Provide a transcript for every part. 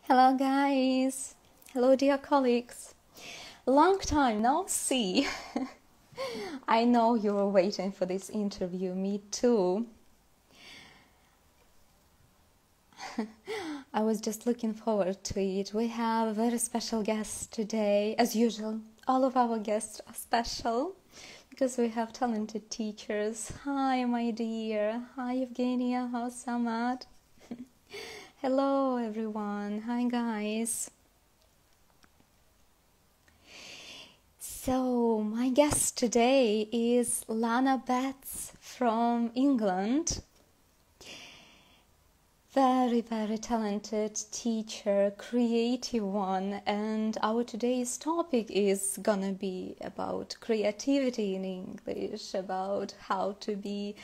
Hello guys, hello dear colleagues. Long time no see. I know you were waiting for this interview, me too. I was just looking forward to it. We have a very special guest today. As usual, all of our guests are special because we have talented teachers. Hi my dear, hi Evgenia, how's Samad? Hello everyone, hi guys. So my guest today is Lana Betts from England. Very, very talented teacher, creative one, and our today's topic is gonna be about creativity in English, about how to be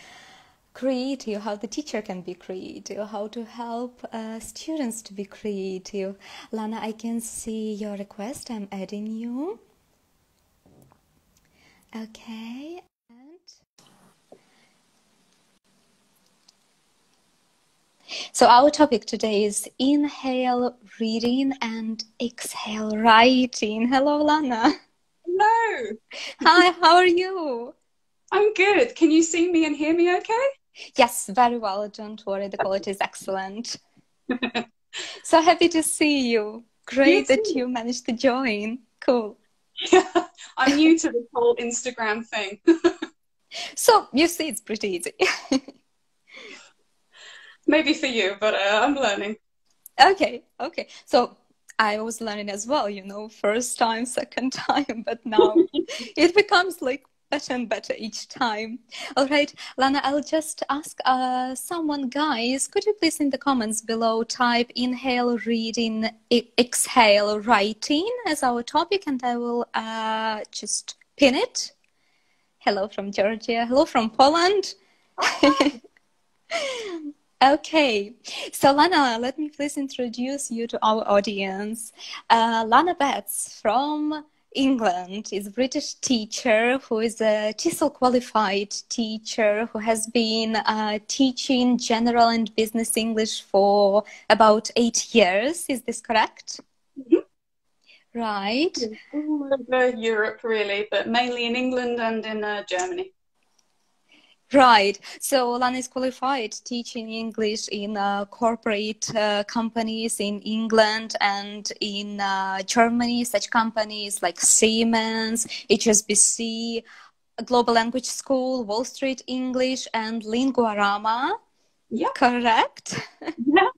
creative, how the teacher can be creative, how to help students to be creative. Lana, I can see your request. I'm adding you. Okay. So our topic today is inhale reading and exhale writing. Hello, Lana. Hello. Hi, how are you? I'm good. Can you see me and hear me okay? Yes, very well. Don't worry, the quality is excellent. So happy to see you. Great that you managed to join. Cool. Yeah, I'm new to this whole Instagram thing. So you see, it's pretty easy. Maybe for you, but I'm learning. Okay. So I was learning as well, you know, first time, second time, but now it becomes like better and better each time. All right, Lana, I'll just ask someone, guys, could you please in the comments below type inhale reading, exhale writing as our topic, and I will just pin it. Hello from Georgia. Hello from Poland. Okay, so Lana, let me please introduce you to our audience. Lana Betts from England is a British teacher who is a TESOL qualified teacher who has been teaching general and business English for about 8 years. Is this correct? Mm-hmm. Right. All over Europe, really, but mainly in England and in Germany. Right. So Lana is qualified teaching English in corporate companies in England and in Germany, such companies like Siemens, HSBC, Global Language School, Wall Street English, and Linguarama. Yeah. Correct? Yeah.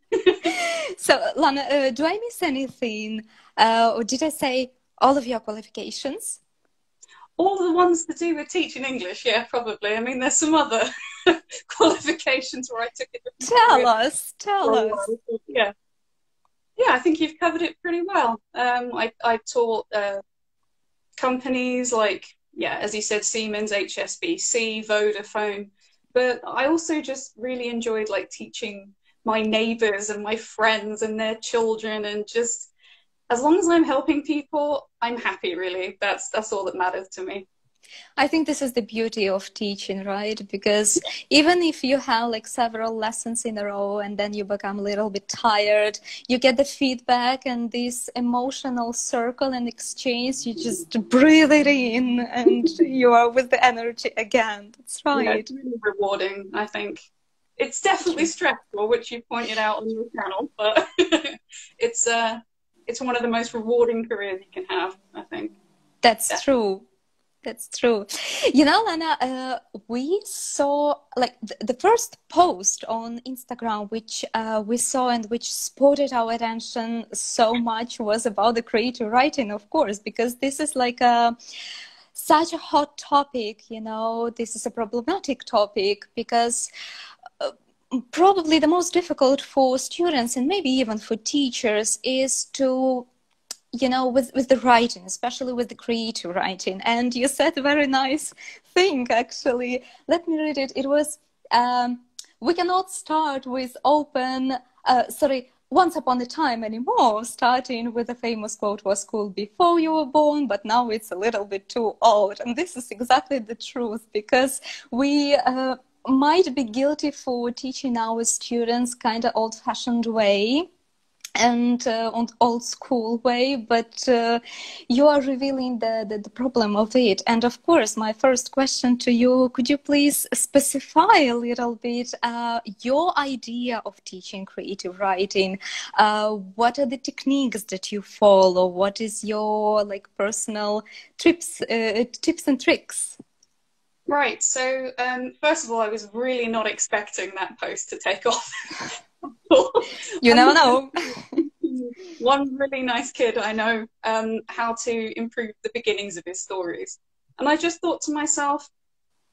So Lana, do I miss anything? Or did I say all of your qualifications? All the ones to do with teaching English, yeah, probably. I mean, there's some other qualifications where I took it. Tell us. Yeah. Yeah, I think you've covered it pretty well. I taught companies like, yeah, as you said, Siemens, HSBC, Vodafone, but I also just really enjoyed like teaching my neighbors and my friends and their children, and just as long as I'm helping people, I'm happy, really. That's all that matters to me. I think this is the beauty of teaching, right? Because even if you have like several lessons in a row and then you become a little bit tired, you get the feedback and this emotional circle and exchange, you just breathe it in and you are with the energy again. That's right. Yeah, it's really rewarding, I think. It's definitely stressful, which you pointed out on your channel, but it's one of the most rewarding careers you can have, I think. That's true. That's true. You know, Lana, we saw like the first post on Instagram, which we saw and which spotted our attention so much was about the creative writing, of course, because this is like such a hot topic, you know, this is a problematic topic because probably the most difficult for students and maybe even for teachers is to, you know, with the writing, especially with the creative writing. And you said a very nice thing, actually. Let me read it. It was, we cannot start with once upon a time anymore, starting with a famous quote was school before you were born, but now it's a little bit too old. And this is exactly the truth, because we might be guilty for teaching our students kind of old-fashioned way. and on old school way, but you are revealing the problem of it. And of course, my first question to you, could you please specify a little bit your idea of teaching creative writing? What are the techniques that you follow? What is your like personal tips and tricks? Right. So first of all, I was really not expecting that post to take off. You never know. One really nice kid I know how to improve the beginnings of his stories. And I just thought to myself,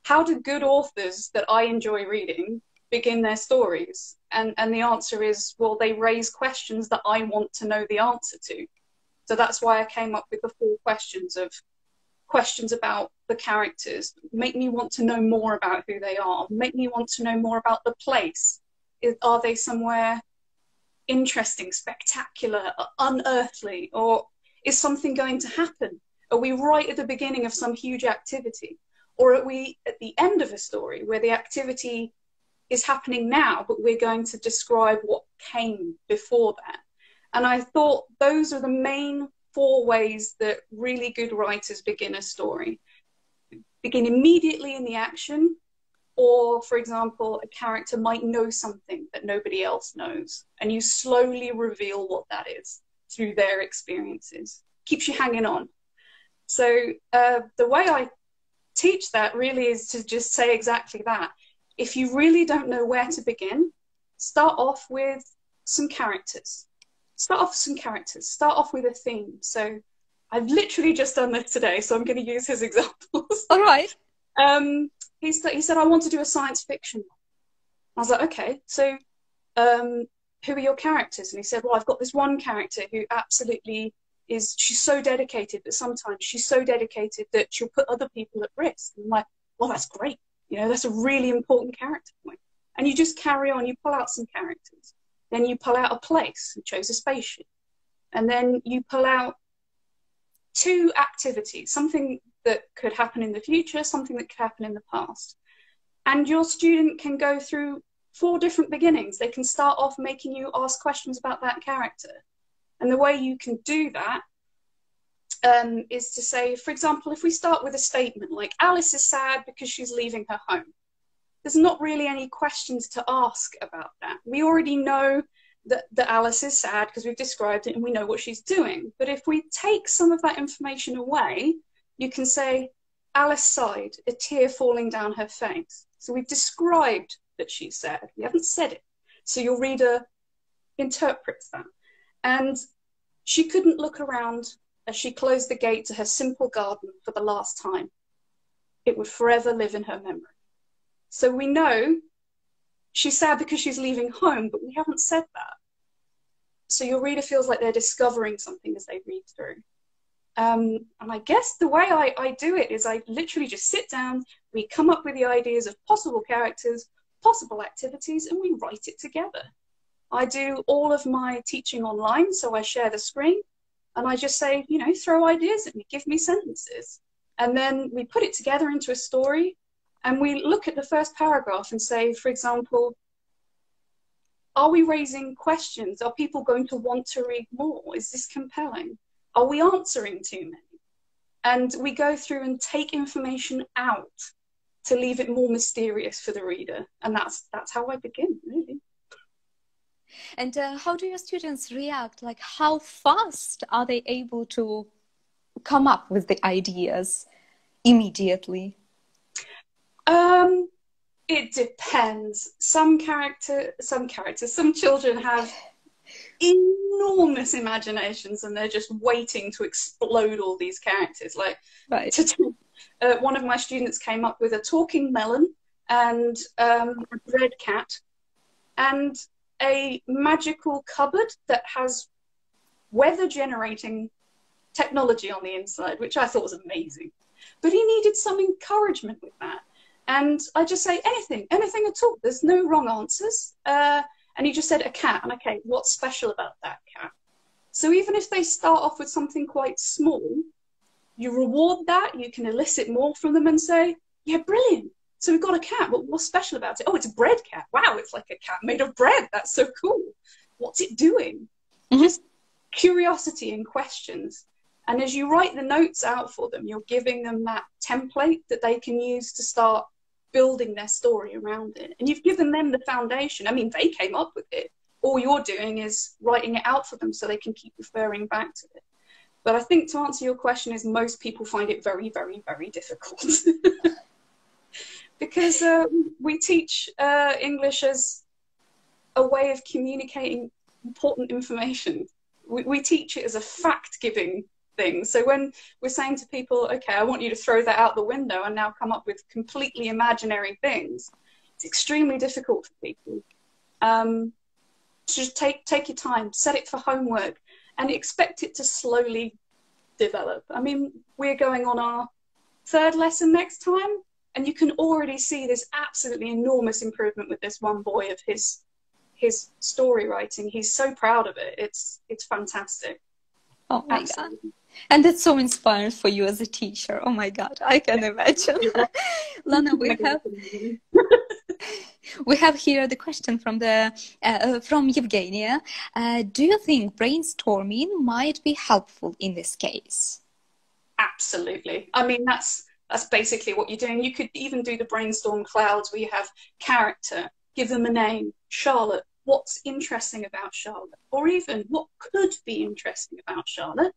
how do good authors that I enjoy reading begin their stories? And the answer is, well, they raise questions that I want to know the answer to. So that's why I came up with the 4 questions about the characters. Make me want to know more about who they are. Make me want to know more about the place. Are they somewhere interesting, spectacular, unearthly, or is something going to happen? Are we right at the beginning of some huge activity, or are we at the end of a story where the activity is happening now, but we're going to describe what came before that? And I thought those are the main 4 ways that really good writers begin a story. Begin immediately in the action, or, for example, a character might know something that nobody else knows, and you slowly reveal what that is through their experiences. Keeps you hanging on. So the way I teach that really is to just say exactly that. If you really don't know where to begin, start off with some characters. Start off with a theme. So I've literally just done this today, so I'm going to use his examples. All right. He said, I want to do a science fiction one. I was like, okay, so who are your characters? And he said, well, I've got this one character who absolutely she's so dedicated, but sometimes she's so dedicated that she'll put other people at risk. And I'm like, well, that's great. You know, that's a really important character point. And you just carry on, you pull out some characters. Then you pull out a place, you chose a spaceship. And then you pull out 2 activities, something that could happen in the future, something that could happen in the past. And your student can go through 4 different beginnings. They can start off making you ask questions about that character. And the way you can do that is to say, for example, if we start with a statement like, Alice is sad because she's leaving her home. There's not really any questions to ask about that. We already know that Alice is sad because we've described it and we know what she's doing. But if we take some of that information away, you can say, Alice sighed, a tear falling down her face. So we've described that she's sad. We haven't said it. So your reader interprets that. And she couldn't look around as she closed the gate to her simple garden for the last time. It would forever live in her memory. So we know she's sad because she's leaving home, but we haven't said that. So your reader feels like they're discovering something as they read through. And I guess the way I do it is I literally just sit down, we come up with the ideas of possible characters, possible activities, and we write it together. I do all of my teaching online, so I share the screen, and I just say, you know, throw ideas at me, give me sentences. And then we put it together into a story, and we look at the first paragraph and say, for example, are we raising questions? Are people going to want to read more? Is this compelling? Are we answering too many? And we go through and take information out to leave it more mysterious for the reader. And that's how I begin, really. And how do your students react? Like, how fast are they able to come up with the ideas immediately? It depends. Some children have enormous imaginations and they're just waiting to explode all these characters. Like, right. One of my students came up with a talking melon and a red cat and a magical cupboard that has weather generating technology on the inside, which I thought was amazing. But he needed some encouragement with that. And I just say, anything at all. There's no wrong answers. And he just said a cat. And okay, what's special about that cat? So even if they start off with something quite small, you reward that, you can elicit more from them and say, yeah, brilliant. So we've got a cat. What's special about it? Oh, it's a bread cat. Wow, it's like a cat made of bread. That's so cool. What's it doing? just curiosity and questions. And as you write the notes out for them, you're giving them that template that they can use to start building their story around it. And you've given them the foundation. I mean, they came up with it. All you're doing is writing it out for them so they can keep referring back to it. But I think to answer your question is most people find it very, very, very difficult. Because we teach English as a way of communicating important information. We teach it as a fact-giving thing. So when we're saying to people, okay, I want you to throw that out the window and now come up with completely imaginary things, it's extremely difficult for people. So just take your time, set it for homework, and expect it to slowly develop. I mean, we're going on our 3rd lesson next time, and you can already see this absolutely enormous improvement with this one boy of his story writing. He's so proud of it. It's fantastic. Oh my God. And it's so inspiring for you as a teacher. Oh my God, I can imagine. Lana, we have here the question from from Evgenia. Do you think brainstorming might be helpful in this case? Absolutely. I mean, that's basically what you're doing. You could even do the brainstorm clouds where you have character, give them a name, Charlotte. What's interesting about Charlotte? Or even what could be interesting about Charlotte?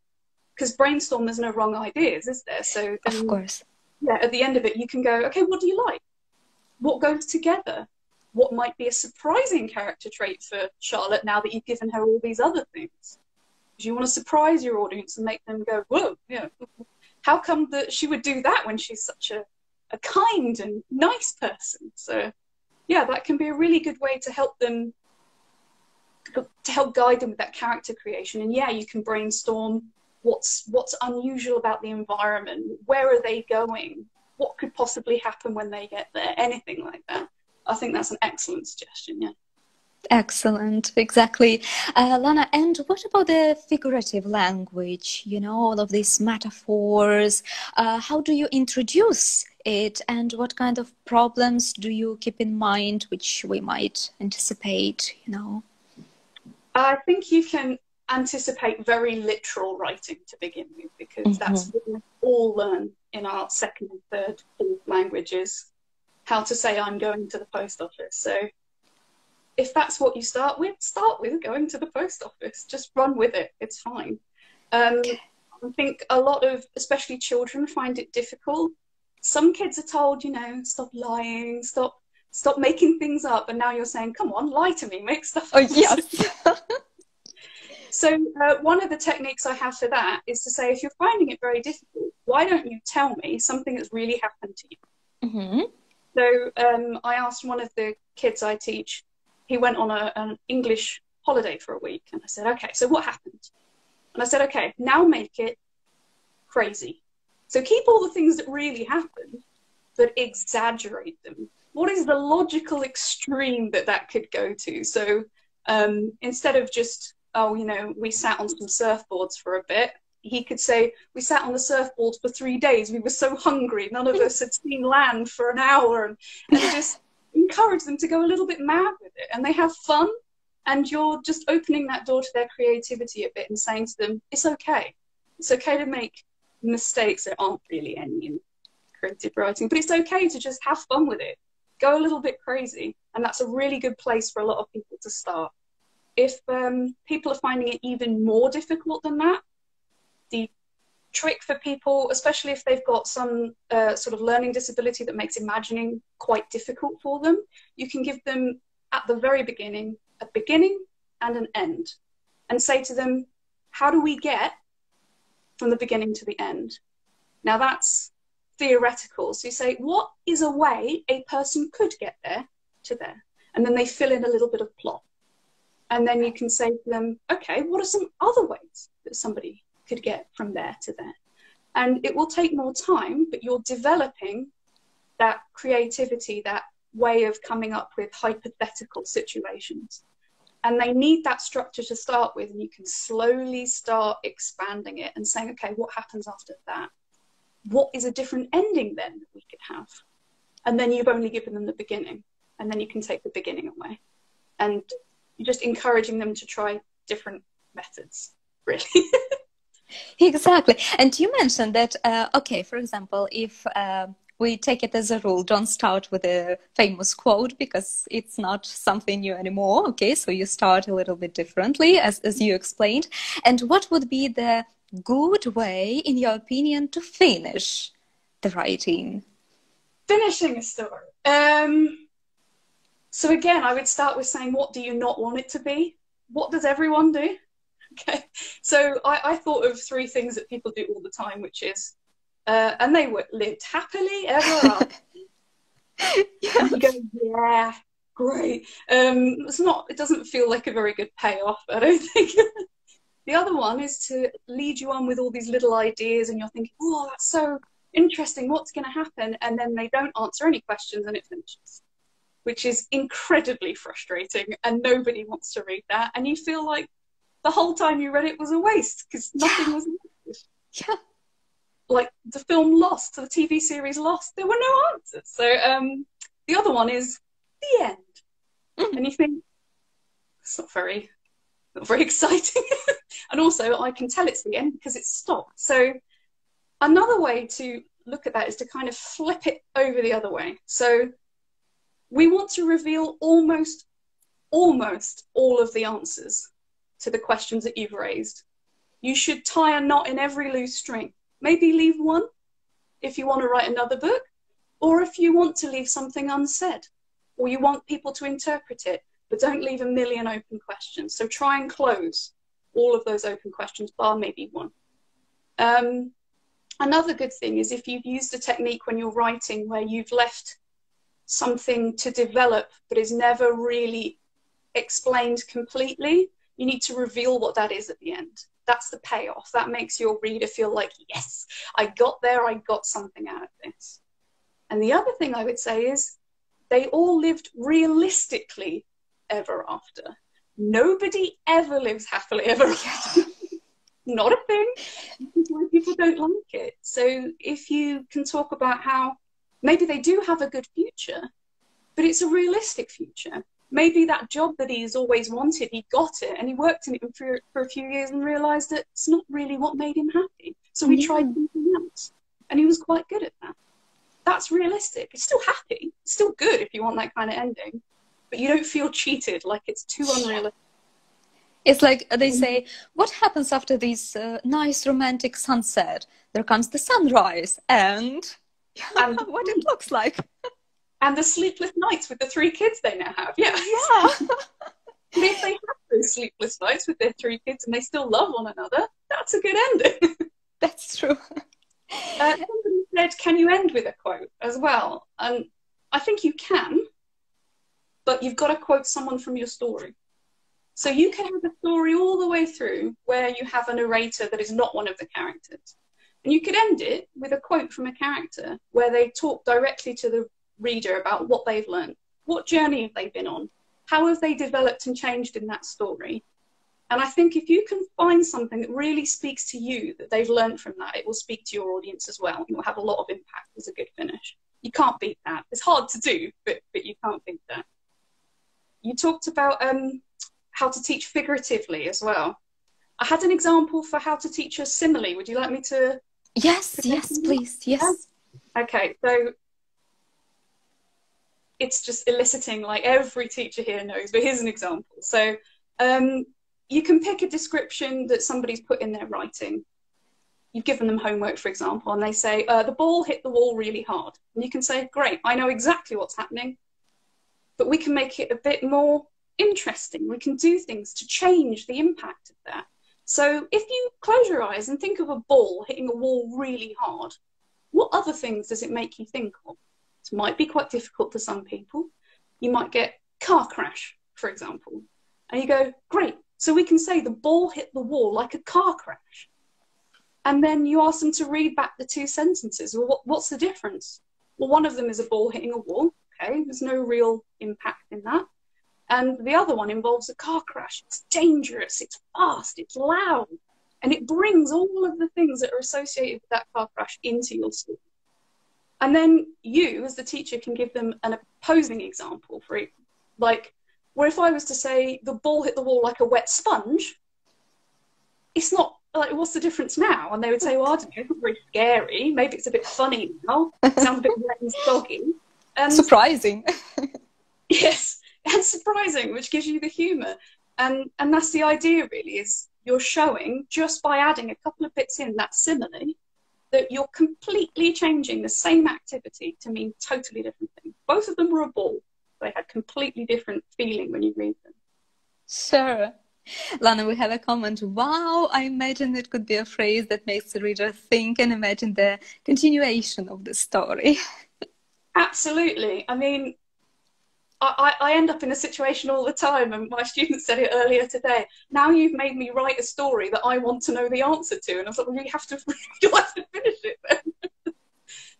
Because brainstorm, there's no wrong ideas, is there? So then, of course. Yeah, at the end of it, you can go, okay, what do you like? What goes together? What might be a surprising character trait for Charlotte now that you've given her all these other things? Because you want to surprise your audience and make them go, whoa, yeah, how come that she would do that when she's such a kind and nice person? So yeah, that can be a really good way to help them, to help guide them with that character creation. And yeah, you can brainstorm what's unusual about the environment, where are they going, what could possibly happen when they get there, anything like that. I think that's an excellent suggestion, yeah. Excellent, exactly. Lana, and what about the figurative language? You know, all of these metaphors. How do you introduce it, and what kind of problems do you keep in mind, which we might anticipate, you know? I think you can anticipate very literal writing to begin with, because that's what we all learn in our 2nd and 3rd, 4th languages, how to say I'm going to the post office. So if that's what you start with going to the post office. Just run with it. It's fine. I think a lot of, especially children, find it difficult. Some kids are told, you know, stop lying, stop making things up. And now you're saying, come on, lie to me, make stuff up. Oh, yes. So one of the techniques I have for that is to say, if you're finding it very difficult, why don't you tell me something that's really happened to you? So I asked one of the kids I teach, he went on an English holiday for a week. And I said, okay, so what happened? And I said, okay, now make it crazy. So keep all the things that really happened, but exaggerate them. What is the logical extreme that could go to? So instead of just, oh, you know, we sat on some surfboards for a bit, he could say, we sat on the surfboards for 3 days. We were so hungry. None of us had seen land for an hour. And just encourage them to go a little bit mad with it. And they have fun. And you're just opening that door to their creativity a bit and saying to them, it's okay. It's okay to make mistakes. There aren't really any in creative writing. But it's okay to just have fun with it. Go a little bit crazy. And that's a really good place for a lot of people to start. If people are finding it even more difficult than that, the trick for people, especially if they've got some sort of learning disability that makes imagining quite difficult for them, you can give them at the very beginning a beginning and an end, and say to them, how do we get from the beginning to the end? Now that's theoretical. So you say, what is a way a person could get there to there? And then they fill in a little bit of plot. And then you can say to them, okay, what are some other ways that somebody could get from there to there? And it will take more time, but you're developing that creativity, that way of coming up with hypothetical situations. And they need that structure to start with, and you can slowly start expanding it and saying, okay, what happens after that? What is a different ending then that we could have? And then you've only given them the beginning, and then you can take the beginning away. And you're just encouraging them to try different methods, really. Exactly. And you mentioned that, okay, for example, if we take it as a rule, don't start with a famous quote because it's not something new anymore. Okay, so you start a little bit differently, as you explained. And what would be the good way, in your opinion, to finish the writing? Finishing a story. So again, I would start with saying, what do you not want it to be? What does everyone do? Okay, so I thought of 3 things that people do all the time, which is, and they were lived happily ever after. Yeah. You go, yeah, great. It doesn't feel like a very good payoff, I don't think. The other one is to lead you on with all these little ideas, and you're thinking, oh, that's so interesting, what's going to happen? And then they don't answer any questions and it finishes, which is incredibly frustrating, and nobody wants to read that. And you feel like the whole time you read it was a waste because nothing was answered. Yeah. Like the film Lost, the TV series Lost, there were no answers. So the other one is the end. And you think, it's not very exciting. And also I can tell it's the end because it's stopped. So another way to look at that is to kind of flip it over the other way. So we want to reveal almost all of the answers to the questions that you've raised. You should tie a knot in every loose string. Maybe leave one if you want to write another book, or if you want to leave something unsaid, or you want people to interpret it, but don't leave a million open questions. So try and close all of those open questions, bar maybe one. Another good thing is if you've used a technique when you're writing where you've left something to develop but is never really explained completely, you need to reveal what that is at the end. That's the payoff. That makes your reader feel like, yes, I got there, I got something out of this. And the other thing I would say is they all lived realistically ever after. Nobody ever lives happily ever after. Not a thing. This is why people don't like it. So if you can talk about how maybe they do have a good future, but it's a realistic future. Maybe that job that he's always wanted, he got it, and he worked in it for a few years and realised that it's not really what made him happy. So he tried something else, and he was quite good at that. That's realistic. It's still happy. It's still good if you want that kind of ending, but you don't feel cheated, like it's too unrealistic. It's like they say, what happens after this nice romantic sunset? There comes the sunrise, and what it looks like. And the sleepless nights with the 3 kids they now have. Yeah. And if they have those sleepless nights with their 3 kids and they still love one another, that's a good ending. That's true. Somebody said, can you end with a quote as well? And I think you can, but you've got to quote someone from your story. So you can have a story all the way through where you have a narrator that is not one of the characters. And you could end it with a quote from a character where they talk directly to the reader about what they've learned. What journey have they been on? How have they developed and changed in that story? And I think if you can find something that really speaks to you, that they've learned from that, it will speak to your audience as well. It will have a lot of impact as a good finish. You can't beat that. It's hard to do, but you can't beat that. You talked about how to teach figuratively as well. I had an example for how to teach a simile. Would you like me to? Yes, please. Yes. Okay, so it's just eliciting, like every teacher here knows, but here's an example. So you can pick a description that somebody's put in their writing. You've given them homework, for example, and they say, the ball hit the wall really hard. And you can say, great, I know exactly what's happening, but we can make it a bit more interesting. We can do things to change the impact of that. So if you close your eyes and think of a ball hitting a wall really hard, what other things does it make you think of? It might be quite difficult for some people. You might get car crash, for example. And you go, great. So we can say the ball hit the wall like a car crash. And then you ask them to read back the 2 sentences. Well, what's the difference? Well, one of them is a ball hitting a wall. Okay, there's no real impact in that. And the other one involves a car crash. It's dangerous, it's fast, it's loud. And it brings all of the things that are associated with that car crash into your story. And then you, as the teacher, can give them an opposing example for it. Like, where if I was to say the ball hit the wall like a wet sponge, it's not like, what's the difference now? And they would say, well, I don't know, it's not very scary. Maybe it's a bit funny now. It sounds a bit wet and soggy. And surprising. yes, and surprising, which gives you the humour. And that's the idea, really, is you're showing, just by adding a couple of bits in that simile, that you're completely changing the same activity to mean totally different things. Both of them were a ball. They had completely different feeling when you read them. Sure. Lana, we have a comment. Wow, I imagine it could be a phrase that makes the reader think and imagine the continuation of the story. Absolutely. I mean, I end up in a situation all the time, and my student said it earlier today. Now you've made me write a story that I want to know the answer to, and I was like, well, you have to finish it then,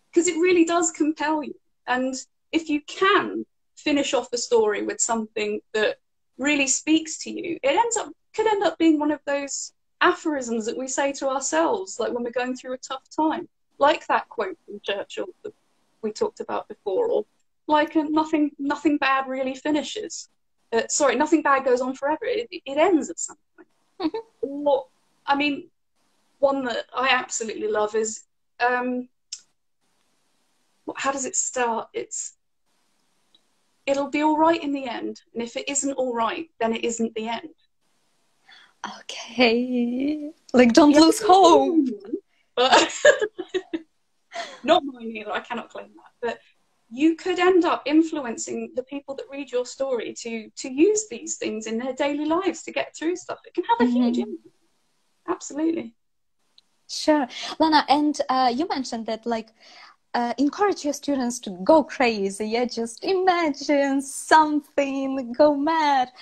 because it really does compel you. And if you can finish off the story with something that really speaks to you, it could end up being one of those aphorisms that we say to ourselves, like when we're going through a tough time, like that quote from Churchill that we talked about before, or like nothing bad really finishes. Sorry, nothing bad goes on forever. It ends at some point. Mm-hmm. Or, I mean, one that I absolutely love is, how does it start? It'll be all right in the end, and if it isn't all right, then it isn't the end. Okay, like don't lose hope. But not mine either. I cannot claim that, but you could end up influencing the people that read your story to use these things in their daily lives to get through stuff. It can have a huge impact. Absolutely. Sure. Lana, and you mentioned that like encourage your students to go crazy, yeah, just imagine something, go mad.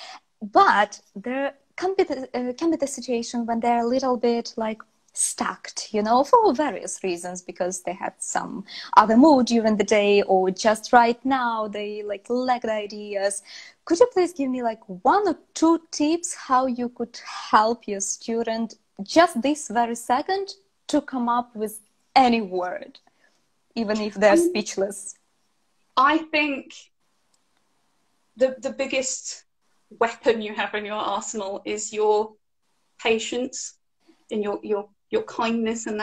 But there can be the situation when they're a little bit like stuck, you know, for various reasons, because they had some other mood during the day, or just right now they like lack the ideas. Could you please give me like 1 or 2 tips how you could help your student just this very second to come up with any word, even if they're speechless? I think the biggest weapon you have in your arsenal is your patience and your kindness, and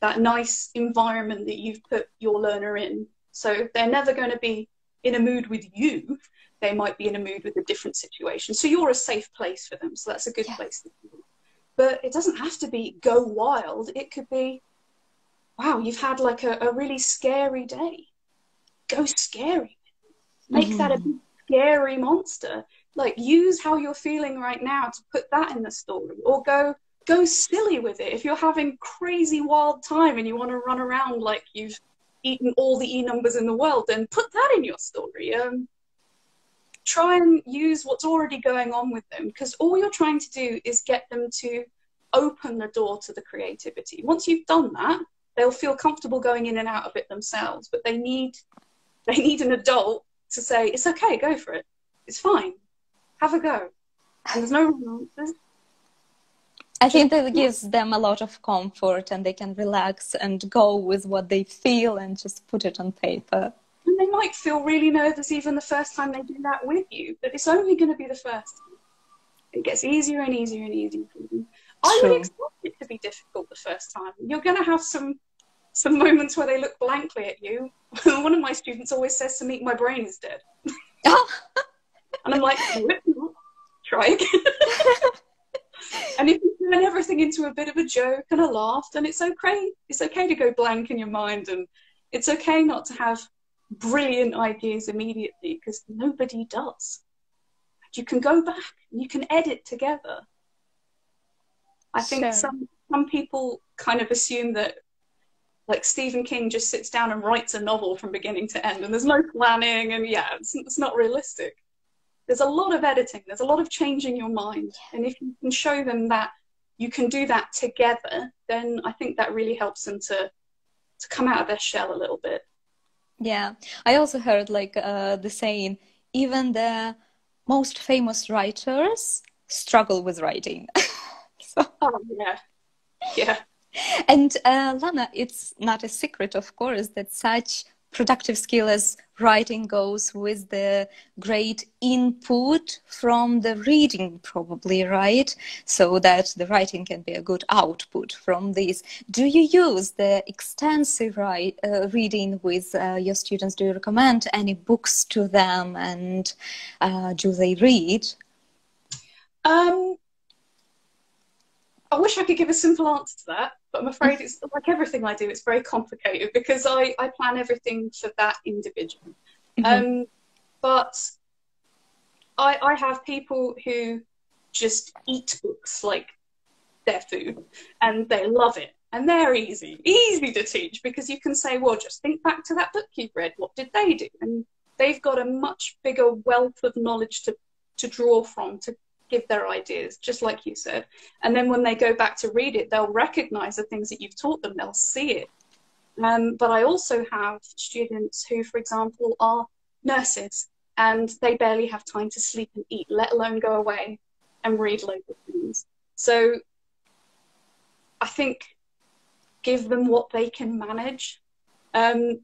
that nice environment that you've put your learner in. So they're never going to be in a mood with you. They might be in a mood with a different situation. So you're a safe place for them. So that's a good place to be. But it doesn't have to be go wild. It could be, wow, you've had like a really scary day. Go scary. Make that a big scary monster. Like use how you're feeling right now to put that in the story, or go silly with it. If you're having crazy wild time and you want to run around like you've eaten all the E numbers in the world, then put that in your story. Try and use what's already going on with them, because all you're trying to do is get them to open the door to the creativity. Once you've done that, they'll feel comfortable going in and out of it themselves, but they need an adult to say, it's okay, go for it. It's fine. Have a go. And there's no wrong answers. I think that gives them a lot of comfort, and they can relax and go with what they feel and just put it on paper. And they might feel really nervous even the first time they do that with you, but it's only going to be the first time. It gets easier and easier and easier for them. I would expect it to be difficult the first time. You're going to have some moments where they look blankly at you. One of my students always says to me, my brain is dead. And I'm like, try again. And if you turn everything into a bit of a joke and a laugh, then it's okay. It's okay to go blank in your mind, and it's okay not to have brilliant ideas immediately, because nobody does. You can go back, you can edit together. I think some people kind of assume that like Stephen King just sits down and writes a novel from beginning to end, and there's no planning, and it's not realistic. There's a lot of editing, there's a lot of changing your mind. And if you can show them that you can do that together, then I think that really helps them to come out of their shell a little bit. Yeah. I also heard like the saying, even the most famous writers struggle with writing. Oh, yeah. Yeah. And Lana, it's not a secret, of course, that such productive skill as writing goes with the great input from the reading, probably, right? So that the writing can be a good output from this. Do you use the extensive reading with your students? Do you recommend any books to them, and do they read? I wish I could give a simple answer to that, but I'm afraid it's like everything I do, it's very complicated because I plan everything for that individual. Mm-hmm. But I have people who just eat books like their food and they love it. And they're easy to teach because you can say, well, just think back to that book you've read. What did they do? And they've got a much bigger wealth of knowledge to draw from, to give their ideas, just like you said. And then when they go back to read it, they'll recognize the things that you've taught them, they'll see it. But I also have students who, for example, are nurses and they barely have time to sleep and eat, let alone go away and read loads of things. So I think give them what they can manage. I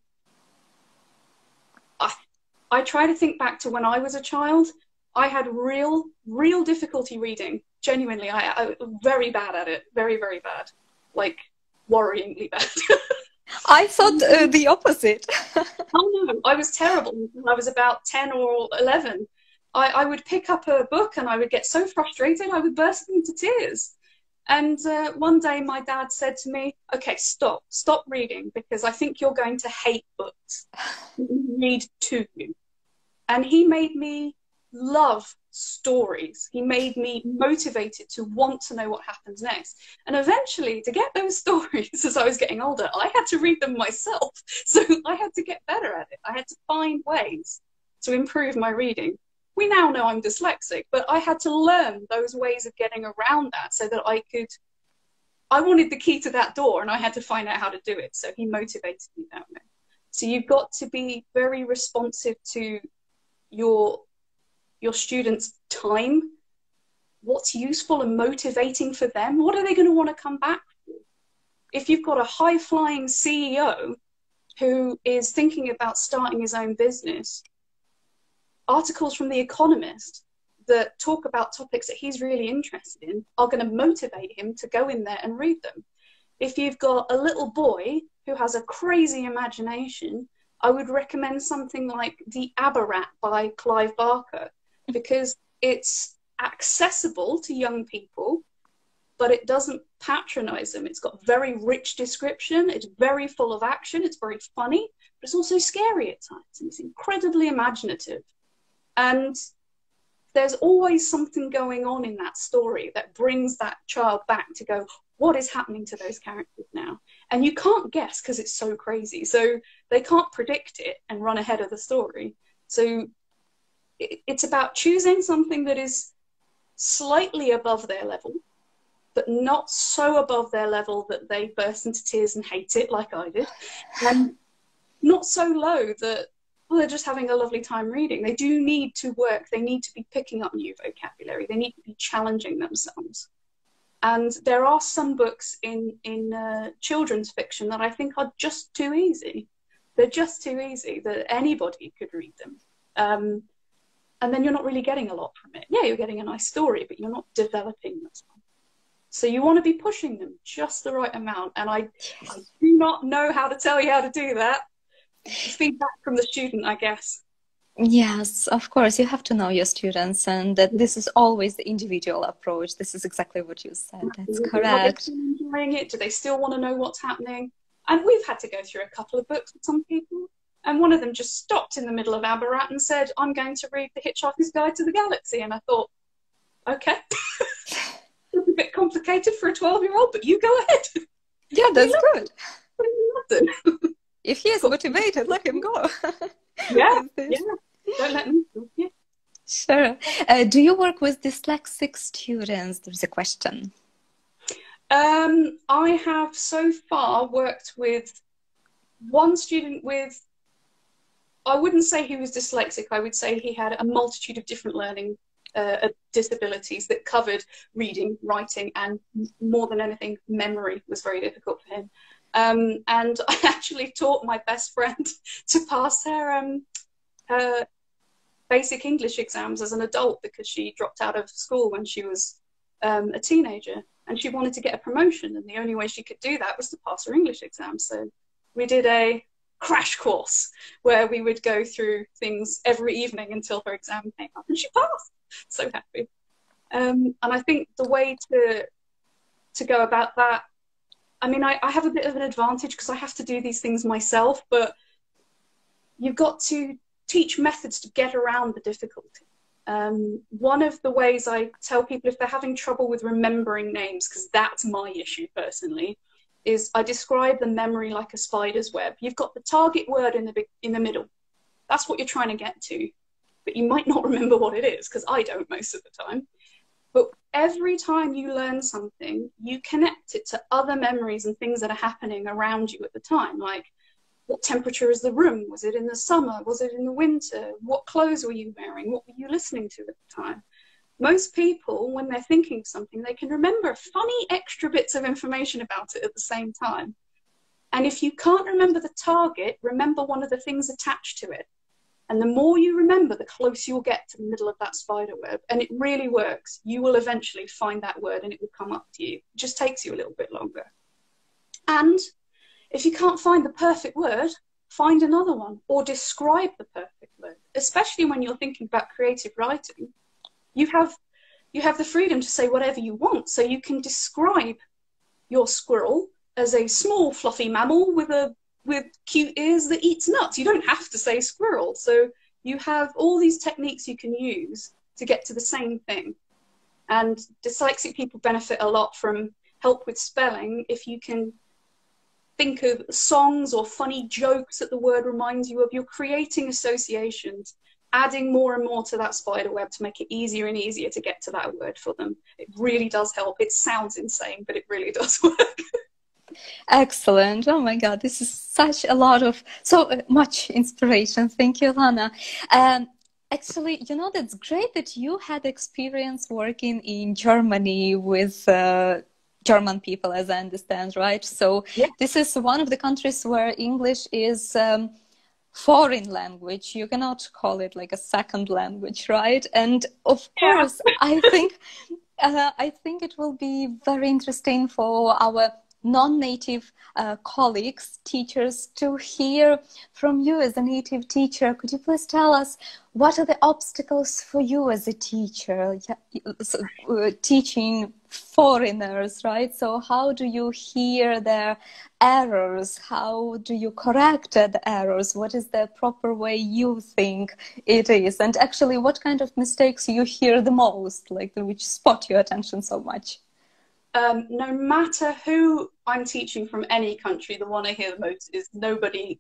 try to think back to when I was a child. I had real difficulty reading. Genuinely, I was very bad at it. Very, very bad. Like, worryingly bad. I thought the opposite. Oh no, I was terrible when I was about 10 or 11. I would pick up a book and I would get so frustrated I would burst into tears. And one day my dad said to me, okay, stop reading because I think you're going to hate books. Read to you. And he made me love stories. He made me motivated to want to know what happens next. And eventually, to get those stories as I was getting older, I had to read them myself. So I had to get better at it. I had to find ways to improve my reading. We now know I'm dyslexic, but I had to learn those ways of getting around that so that I wanted the key to that door and I had to find out how to do it. So he motivated me that way. So you've got to be very responsive to your students' time. What's useful and motivating for them? What are they going to want to come back for? If you've got a high-flying CEO who is thinking about starting his own business, articles from The Economist that talk about topics that he's really interested in are going to motivate him to go in there and read them. If you've got a little boy who has a crazy imagination, I would recommend something like The Aberrat by Clive Barker, because it's accessible to young people, but it doesn't patronize them. It's got very rich description. It's very full of action. It's very funny, but it's also scary at times. And it's incredibly imaginative. And there's always something going on in that story that brings that child back to go, what is happening to those characters now? And you can't guess because it's so crazy. So they can't predict it and run ahead of the story. So it's about choosing something that is slightly above their level, but not so above their level that they burst into tears and hate it like I did, and not so low that, well, they're just having a lovely time reading. They do need to work. They need to be picking up new vocabulary. They need to be challenging themselves. And there are some books in children's fiction that I think are just too easy. They're just too easy that anybody could read them. And then you're not really getting a lot from it. Yeah, you're getting a nice story, but you're not developing them. So you want to be pushing them just the right amount. And I do not know how to tell you how to do that. Feedback from the student, I guess. Yes, of course. You have to know your students, and that this is always the individual approach. This is exactly what you said. That's correct. Are they still enjoying it? Do they still want to know what's happening? And we've had to go through a couple of books with some people. And one of them just stopped in the middle of Aberrat and said, I'm going to read The Hitchhiker's Guide to the Galaxy. And I thought, okay. It's a bit complicated for a 12-year-old, but you go ahead. Yeah, that's good. If he is Cool. motivated, let him go. Yeah. Don't let him. Yeah. Sure. Do you work with dyslexic students? There's a question. I have so far worked with one student with, I wouldn't say he was dyslexic, I would say he had a multitude of different learning disabilities that covered reading, writing, and more than anything, memory was very difficult for him. And I actually taught my best friend to pass her basic English exams as an adult because she dropped out of school when she was a teenager, and she wanted to get a promotion, and the only way she could do that was to pass her English exam. So we did a crash course where we would go through things every evening until her exam came up, and she passed. So happy. And I think the way to go about that, I mean, I have a bit of an advantage because I have to do these things myself, but you've got to teach methods to get around the difficulty. One of the ways I tell people if they're having trouble with remembering names, because that's my issue personally, is I describe the memory like a spider's web. You've got the target word in the middle. That's what you're trying to get to, but you might not remember what it is, because I don't most of the time. But every time you learn something, you connect it to other memories and things that are happening around you at the time, like what temperature is the room? Was it in the summer? Was it in the winter? What clothes were you wearing? What were you listening to at the time? Most people, when they're thinking of something, they can remember funny extra bits of information about it at the same time. And if you can't remember the target, remember one of the things attached to it. And the more you remember, the closer you'll get to the middle of that spider web. And it really works. You will eventually find that word and it will come up to you. It just takes you a little bit longer. And if you can't find the perfect word, find another one or describe the perfect word, especially when you're thinking about creative writing. You have the freedom to say whatever you want. So you can describe your squirrel as a small fluffy mammal with cute ears that eats nuts. You don't have to say squirrel. So you have all these techniques you can use to get to the same thing. And dyslexic people benefit a lot from help with spelling if you can think of songs or funny jokes that the word reminds you of. You're creating associations, adding more and more to that spider web to make it easier and easier to get to that word for them. It really does help. It sounds insane, but it really does work. Excellent. Oh my God, this is such a lot of, so much inspiration. Thank you, Lana. Actually, you know, that's great that you had experience working in Germany with German people, as I understand, right? So Yeah. this is one of the countries where English is foreign language. You cannot call it like a second language, right? And of course, I think it will be very interesting for our non-native colleagues, teachers, to hear from you as a native teacher. Could you please tell us what are the obstacles for you as a teacher, teaching foreigners, right? So how do you hear their errors? How do you correct the errors? What is the proper way you think it is? And actually, what kind of mistakes you hear the most, like which spot your attention so much? No matter who I'm teaching from any country, the one I hear the most is nobody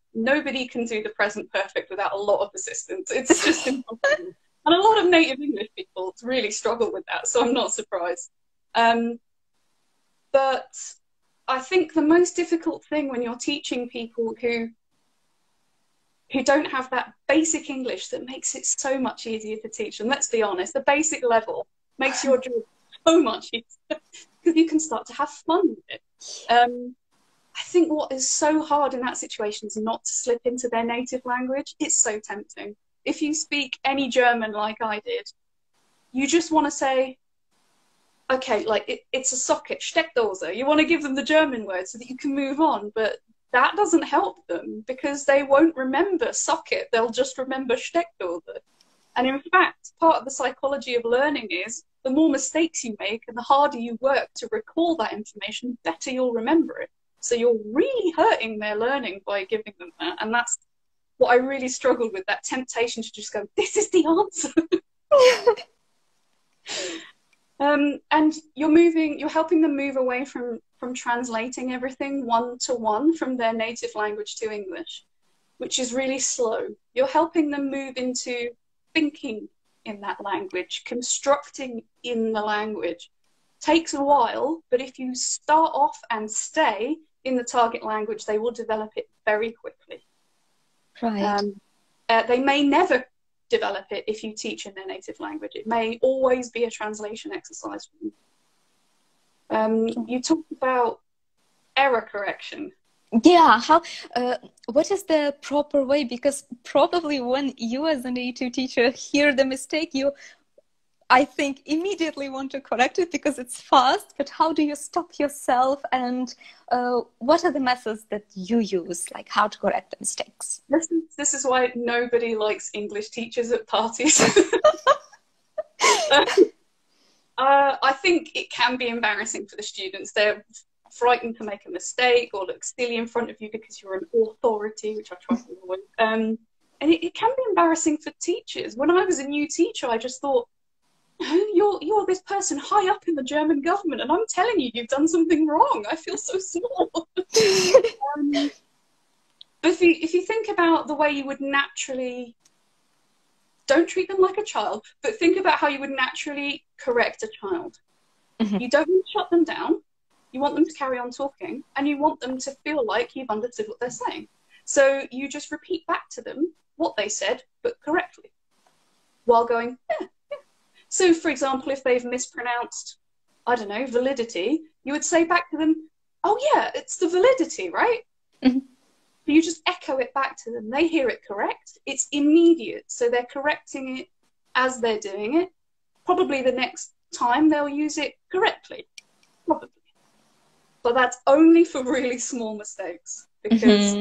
can do the present perfect without a lot of assistance. It's just impossible. And a lot of native English people really struggle with that, so I'm not surprised. But I think the most difficult thing when you're teaching people who don't have that basic English that makes it so much easier to teach them, let's be honest, the basic level makes your job so much easier because you can start to have fun with it. I think what is so hard in that situation is not to slip into their native language. It's so tempting. If you speak any German like I did, you just want to say, okay, like it's a socket, Steckdose. You want to give them the German word so that you can move on, but that doesn't help them because they won't remember socket. They'll just remember Steckdose. And in fact, part of the psychology of learning is the more mistakes you make and the harder you work to recall that information, the better you'll remember it. So you're really hurting their learning by giving them that. And that's what I really struggled with, that temptation to just go, this is the answer. And you're helping them move away from translating everything one-to-one from their native language to English, which is really slow. You're helping them move into thinking in that language, constructing in the language. Takes a while, but if you start off and stay in the target language, they will develop it very quickly. Right. They may never develop it if you teach in their native language. It may always be a translation exercise for them. You talked about error correction. Yeah, how, what is the proper way? Because probably when you as an A2 teacher hear the mistake, you, I think, immediately want to correct it because it's fast, but how do you stop yourself, and what are the methods that you use, like how to correct the mistakes? This is why nobody likes English teachers at parties. I think it can be embarrassing for the students. They're frightened to make a mistake or look silly in front of you because you're an authority, which I try to avoid. And it can be embarrassing for teachers. When I was a new teacher, I just thought, you're this person high up in the German government, and I'm telling you, you've done something wrong. I feel so small. But if you think about the way you would naturally, don't treat them like a child, but think about how you would naturally correct a child. Mm-hmm. You don't want to shut them down. You want them to carry on talking, and you want them to feel like you've understood what they're saying. So you just repeat back to them what they said, but correctly, while going, yeah. So, for example, if they've mispronounced, I don't know, validity, you would say back to them, oh yeah, it's the validity, right? Mm-hmm. You just echo it back to them. They hear it correct. It's immediate. So they're correcting it as they're doing it. Probably the next time they'll use it correctly. Probably. But that's only for really small mistakes, because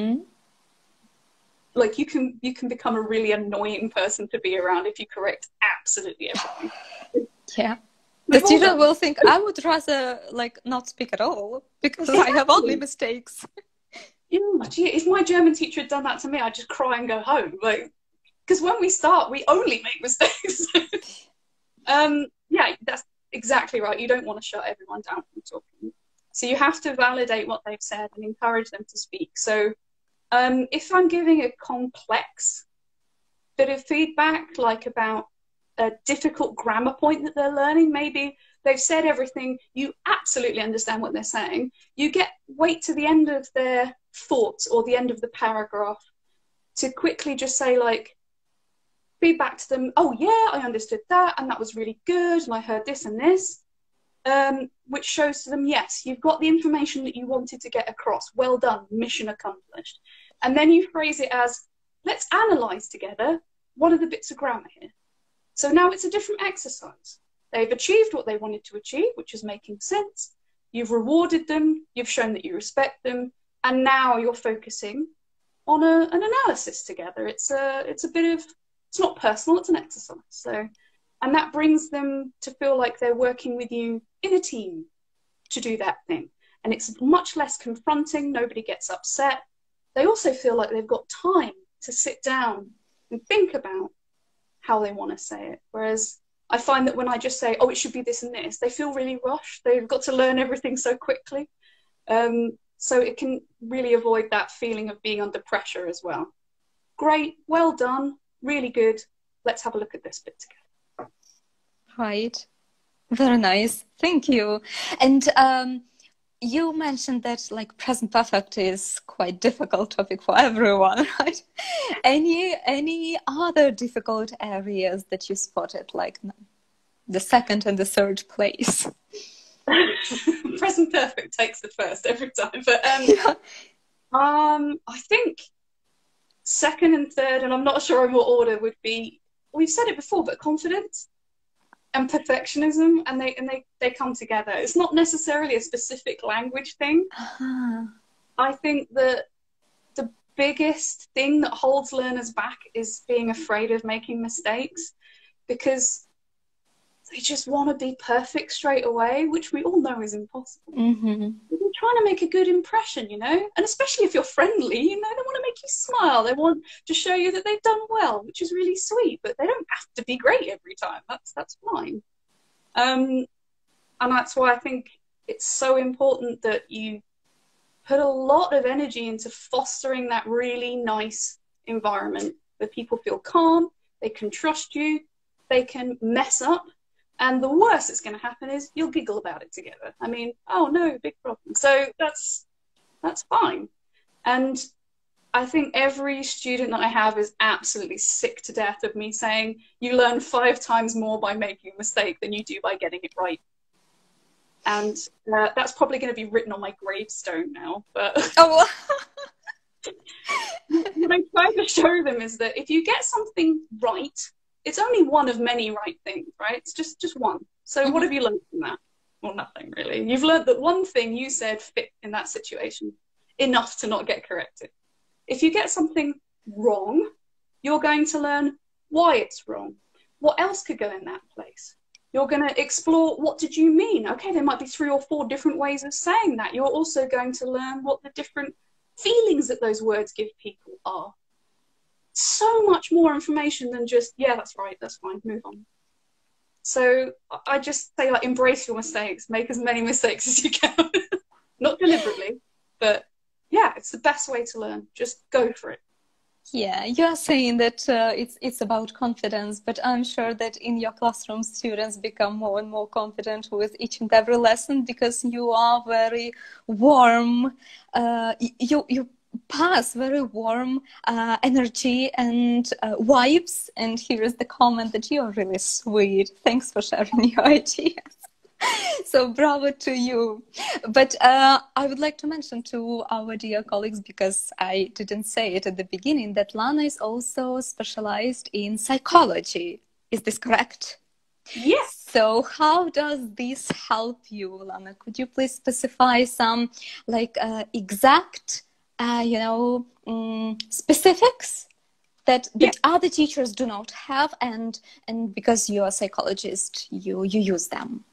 like you can become a really annoying person to be around if you correct absolutely everything. Yeah. The student will think, I would rather like not speak at all because I have only mistakes. Yeah, if my German teacher had done that to me, I'd just cry and go home. Like, because when we start, we only make mistakes. Yeah, that's exactly right. You don't want to shut everyone down from talking. So you have to validate what they've said and encourage them to speak. So if I'm giving a complex bit of feedback, like about a difficult grammar point that they're learning, maybe they've said everything, you absolutely understand what they're saying, you wait to the end of their thoughts or the end of the paragraph to quickly just say, like, feedback to them, oh yeah, I understood that, and that was really good, and I heard this and this, which shows to them, yes, you've got the information that you wanted to get across, well done, mission accomplished. And then you phrase it as, let's analyze together, what are the bits of grammar here? So now it's a different exercise. They've achieved what they wanted to achieve, which is making sense. You've rewarded them, you've shown that you respect them, and now you're focusing on an analysis together. It's a bit of, it's not personal, it's an exercise. So, and that brings them to feel like they're working with you in a team to do that thing. And it's much less confronting, nobody gets upset. They also feel like they've got time to sit down and think about how they want to say it. Whereas I find that when I just say, oh, it should be this and this, they feel really rushed. They've got to learn everything so quickly. So it can really avoid that feeling of being under pressure as well. Great, well done, really good. Let's have a look at this bit together. Right. Very nice. Thank you. And you mentioned that like present perfect is quite difficult topic for everyone, right? Any other difficult areas that you spotted, like the second and the third place? Present perfect takes the first every time, but I think second and third, and I'm not sure in what order, would be, we've said it before, but confidence and perfectionism, and they come together. It's not necessarily a specific language thing. I think that the biggest thing that holds learners back is being afraid of making mistakes, because they just want to be perfect straight away, which we all know is impossible. They're trying to make a good impression, you know, and especially if you're friendly, you know, they want to make you smile. They want to show you that they've done well, which is really sweet, but they don't have to be great every time. That's fine. And that's why I think it's so important that you put a lot of energy into fostering that really nice environment where people feel calm, they can trust you, they can mess up. And the worst that's going to happen is you'll giggle about it together. I mean, oh no, big problem. So that's fine. And I think every student that I have is absolutely sick to death of me saying, you learn 5 times more by making a mistake than you do by getting it right. And that's probably going to be written on my gravestone now. But Oh, what I try to show them is that if you get something right, it's only one of many right things, right? It's just one. So what have you learned from that? Well, nothing really. You've learned that one thing you said fit in that situation enough to not get corrected. If you get something wrong, you're going to learn why it's wrong. What else could go in that place? You're going to explore, what did you mean? Okay, there might be 3 or 4 different ways of saying that. You're also going to learn what the different feelings that those words give people are. So much more information than just, yeah, that's right, that's fine, move on. So I just say, like, embrace your mistakes, make as many mistakes as you can. Not deliberately, but yeah, it's the best way to learn. Just go for it. yeah, you are saying that it's about confidence, but I'm sure that in your classroom, students become more and more confident with each and every lesson because you are very warm. You pass very warm energy and vibes. And here is the comment that you are really sweet. Thanks for sharing your ideas. So bravo to you. But I would like to mention to our dear colleagues, because I didn't say it at the beginning, that Lana is also specialized in psychology. Is this correct? Yes. So how does this help you, Lana? Could you please specify some like exact, specifics that other teachers do not have, and because you're a psychologist, you use them?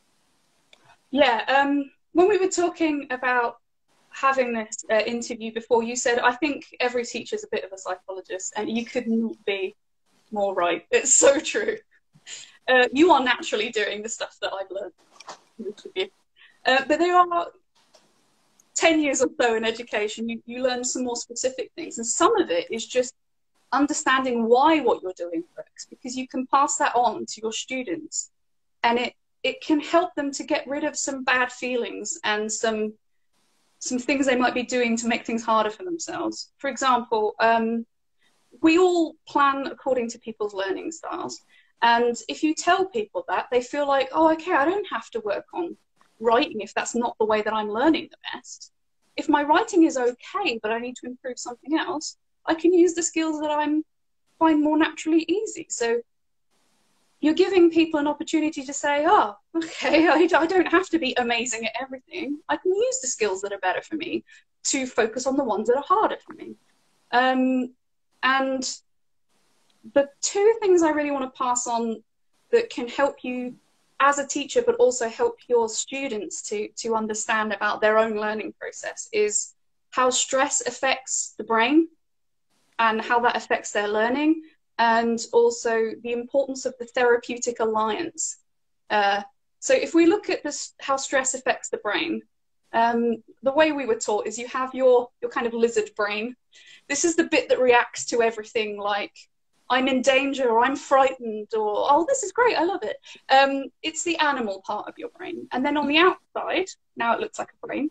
Yeah, when we were talking about having this interview before, you said, I think every teacher's a bit of a psychologist, and you could not be more right. It's so true. You are naturally doing the stuff that I've learned. But there are 10 years or so in education, you learn some more specific things, and some of it is just understanding why what you're doing works, because you can pass that on to your students, and it can help them to get rid of some bad feelings and some things they might be doing to make things harder for themselves. For example, we all plan according to people's learning styles. And if you tell people that, they feel like, oh, okay, I don't have to work on writing if that's not the way that I'm learning the best. If my writing is okay, but I need to improve something else, I can use the skills that I find more naturally easy. So you're giving people an opportunity to say, oh, okay, I don't have to be amazing at everything. I can use the skills that are better for me to focus on the ones that are harder for me. And the 2 things I really want to pass on that can help you as a teacher, but also help your students to understand about their own learning process, is how stress affects the brain and how that affects their learning, and also the importance of the therapeutic alliance. So if we look at this, how stress affects the brain, the way we were taught is you have your kind of lizard brain. This is the bit that reacts to everything, like I'm in danger, or I'm frightened, or oh, this is great, I love it. It's the animal part of your brain. And then on the outside, now it looks like a brain.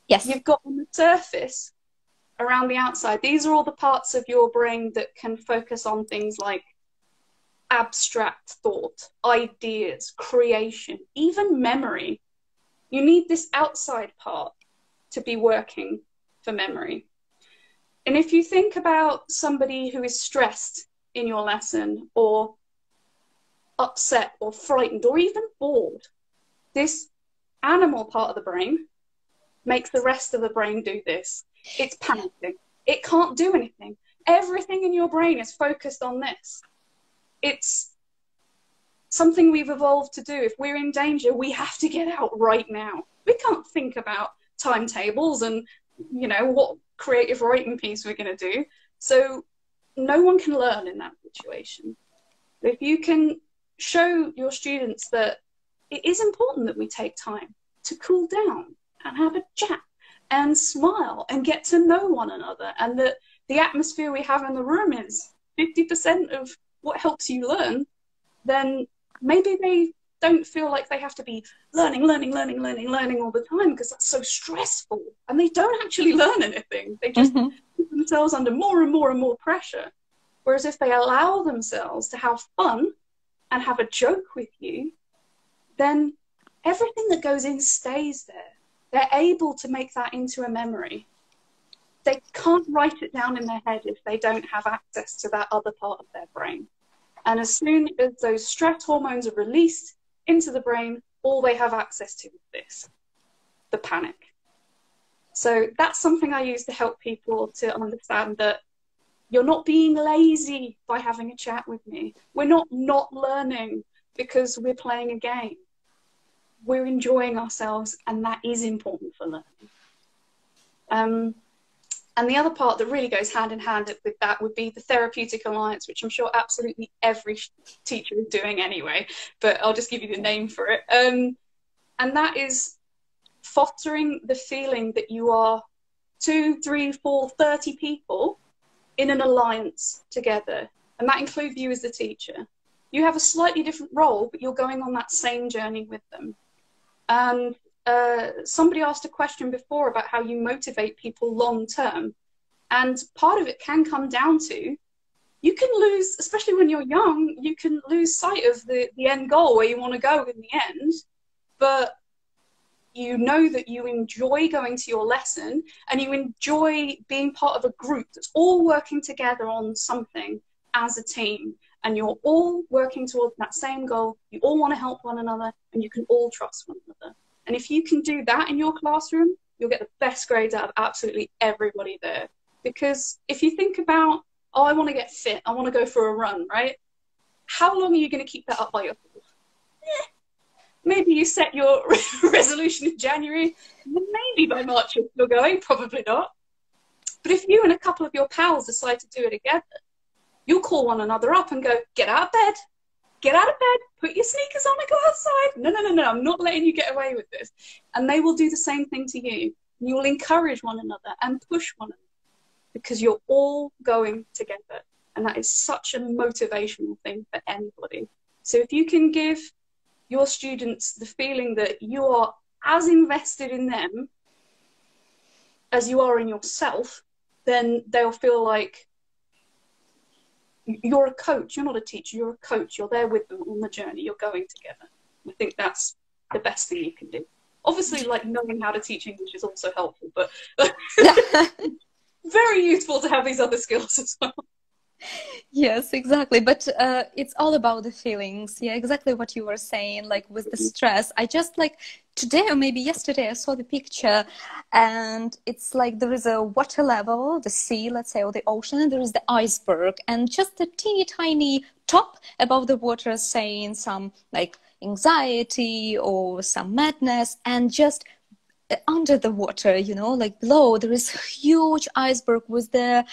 Yes. You've got on the surface, around the outside, these are all the parts of your brain that can focus on things like abstract thought, ideas, creation, even memory. You need this outside part to be working for memory. And if you think about somebody who is stressed in your lesson, or upset, or frightened, or even bored, this animal part of the brain makes the rest of the brain do this. It's panicking. It can't do anything. Everything in your brain is focused on this. It's something we've evolved to do. If we're in danger, we have to get out right now. We can't think about timetables and, what creative writing piece we're going to do. So no one can learn in that situation. If you can show your students that it is important that we take time to cool down and have a chat and smile and get to know one another, and that the atmosphere we have in the room is 50% of what helps you learn, then maybe they don't feel like they have to be learning all the time, because that's so stressful, and they don't actually learn anything. They just put themselves under more and more and more pressure. Whereas if they allow themselves to have fun and have a joke with you, then everything that goes in stays there. They're able to make that into a memory. They can't write it down in their head if they don't have access to that other part of their brain. And as soon as those stress hormones are released into the brain, all they have access to is this, the panic. So that's something I use to help people to understand that you're not being lazy by having a chat with me. We're not learning because we're playing a game. We're enjoying ourselves, and that is important for learning. And the other part that really goes hand in hand with that would be the therapeutic alliance, which I'm sure absolutely every teacher is doing anyway, but I'll just give you the name for it. And that is fostering the feeling that you are 2, 3, 4, 30 people in an alliance together. And that includes you as the teacher. You have a slightly different role, but you're going on that same journey with them. And somebody asked a question before about how you motivate people long term. And part of it can come down to, you can lose, especially when you're young, you can lose sight of the end goal, where you want to go in the end. But you know that you enjoy going to your lesson, and you enjoy being part of a group that's all working together on something as a team. And you're all working towards that same goal. You all want to help one another, and you can all trust one another. And if you can do that in your classroom, you'll get the best grades out of absolutely everybody there. Because if you think about, oh, I want to get fit, I want to go for a run, right? How long are you going to keep that up by yourself? Maybe you set your resolution in January, maybe by March you're still going, probably not. But if you and a couple of your pals decide to do it together, you'll call one another up and go, get out of bed, put your sneakers on and go outside. No, I'm not letting you get away with this. And they will do the same thing to you. You will encourage one another and push one another, because you're all going together. And that is such a motivational thing for anybody. So if you can give your students the feeling that you are as invested in them as you are in yourself, then they'll feel like you're a coach. You're not a teacher, you're a coach. You're there with them on the journey. You're going together. I think that's the best thing you can do. Obviously, like, knowing how to teach English is also helpful, but very useful to have these other skills as well. Yes, exactly. But it's all about the feelings. Yeah, exactly what you were saying, like with the stress. I just, like, today or maybe yesterday, I saw the picture, and it's like there is a water level, the sea, let's say, or the ocean, and there is the iceberg, and just a teeny tiny top above the water saying some, like, anxiety or some madness, and just under the water, you know, like below, there is a huge iceberg with the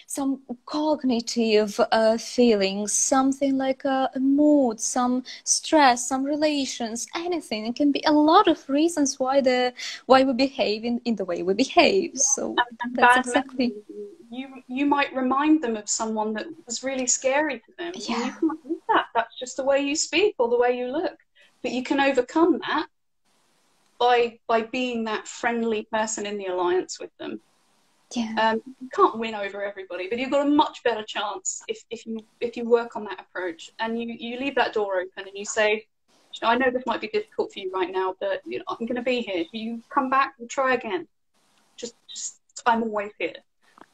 some cognitive feelings, something like a mood, some stress, some relations, anything. It can be a lot of reasons why we behave in the way we behave. So and that's exactly. You might remind them of someone that was really scary to them. Yeah. And you can't do that. That's just the way you speak or the way you look. But you can overcome that by being that friendly person in the alliance with them. Yeah. You can't win over everybody, but you've got a much better chance if you work on that approach, and you leave that door open and you say, I know this might be difficult for you right now, but you know, I'm going to be here. You come back and try again. Just I'm always here.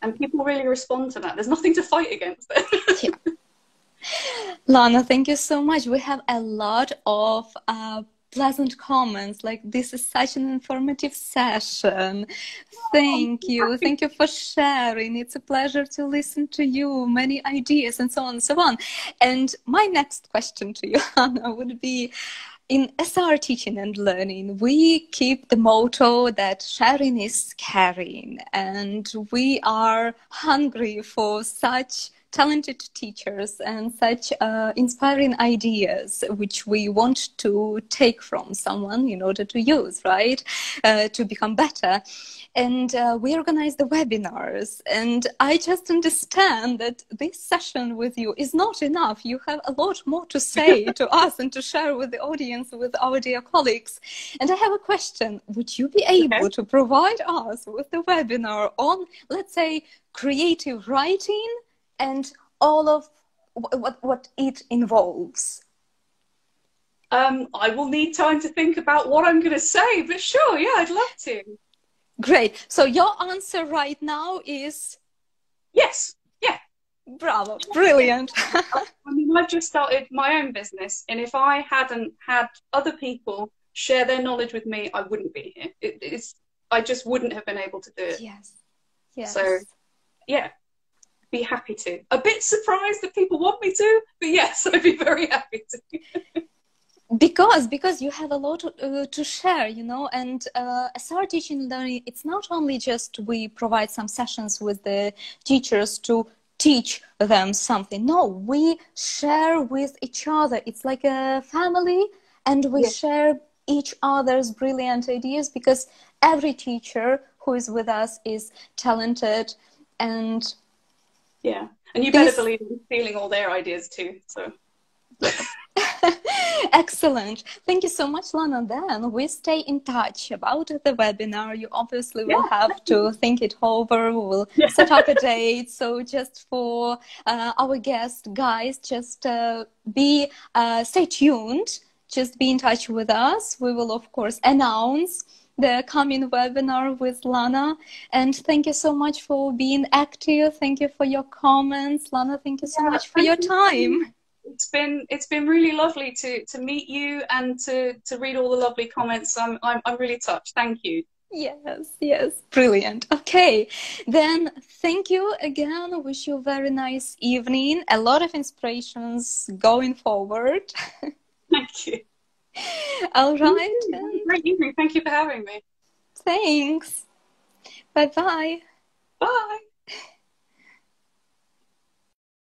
And people really respond to that. There's nothing to fight against there. Yeah. Lana, thank you so much. We have a lot of pleasant comments, like, this is such an informative session. Thank you for sharing. It's a pleasure to listen to you, many ideas, and so on and so on. And my next question to you, Anna, would be, in SR Teaching and Learning, we keep the motto that sharing is caring, and we are hungry for such talented teachers and such inspiring ideas which we want to take from someone in order to use, right, to become better. And we organize the webinars, and I just understand that this session with you is not enough. You have a lot more to say to us and to share with the audience, with our dear colleagues. And I have a question. Would you be able to provide us with the webinar on, let's say, creative writing and all of what it involves? I will need time to think about what I'm going to say, but sure, yeah, I'd love to. Great. So your answer right now is Yes. Yeah. bravo. Brilliant. I mean, I've just started my own business, and if I hadn't had other people share their knowledge with me, I wouldn't be here. I just wouldn't have been able to do it. Yes. Yes. So, yeah, be happy to. A bit surprised that people want me to, but yes, I'd be very happy to. Because you have a lot to share, you know, and as our teaching and learning, it's not only just we provide some sessions with the teachers to teach them something. No, we share with each other. It's like a family, and we share each other's brilliant ideas, because every teacher who is with us is talented, and yeah, and you better believe I'm stealing all their ideas too. So. Excellent. Thank you so much, Lana. Then we stay in touch about the webinar. You obviously will have to think it over. We will set up a date. So just for our guest, guys, just stay tuned. Just be in touch with us. We will, of course, announce the coming webinar with Lana. And thank you so much for being active. Thank you for your comments. Lana, thank you so much for your time. It's been really lovely to meet you and to read all the lovely comments. I'm really touched. Thank you. Yes, brilliant. Okay, then thank you again. I wish you a very nice evening. A lot of inspirations going forward. Thank you. All right. Great evening. Thank you for having me. Thanks. Bye-bye. Bye.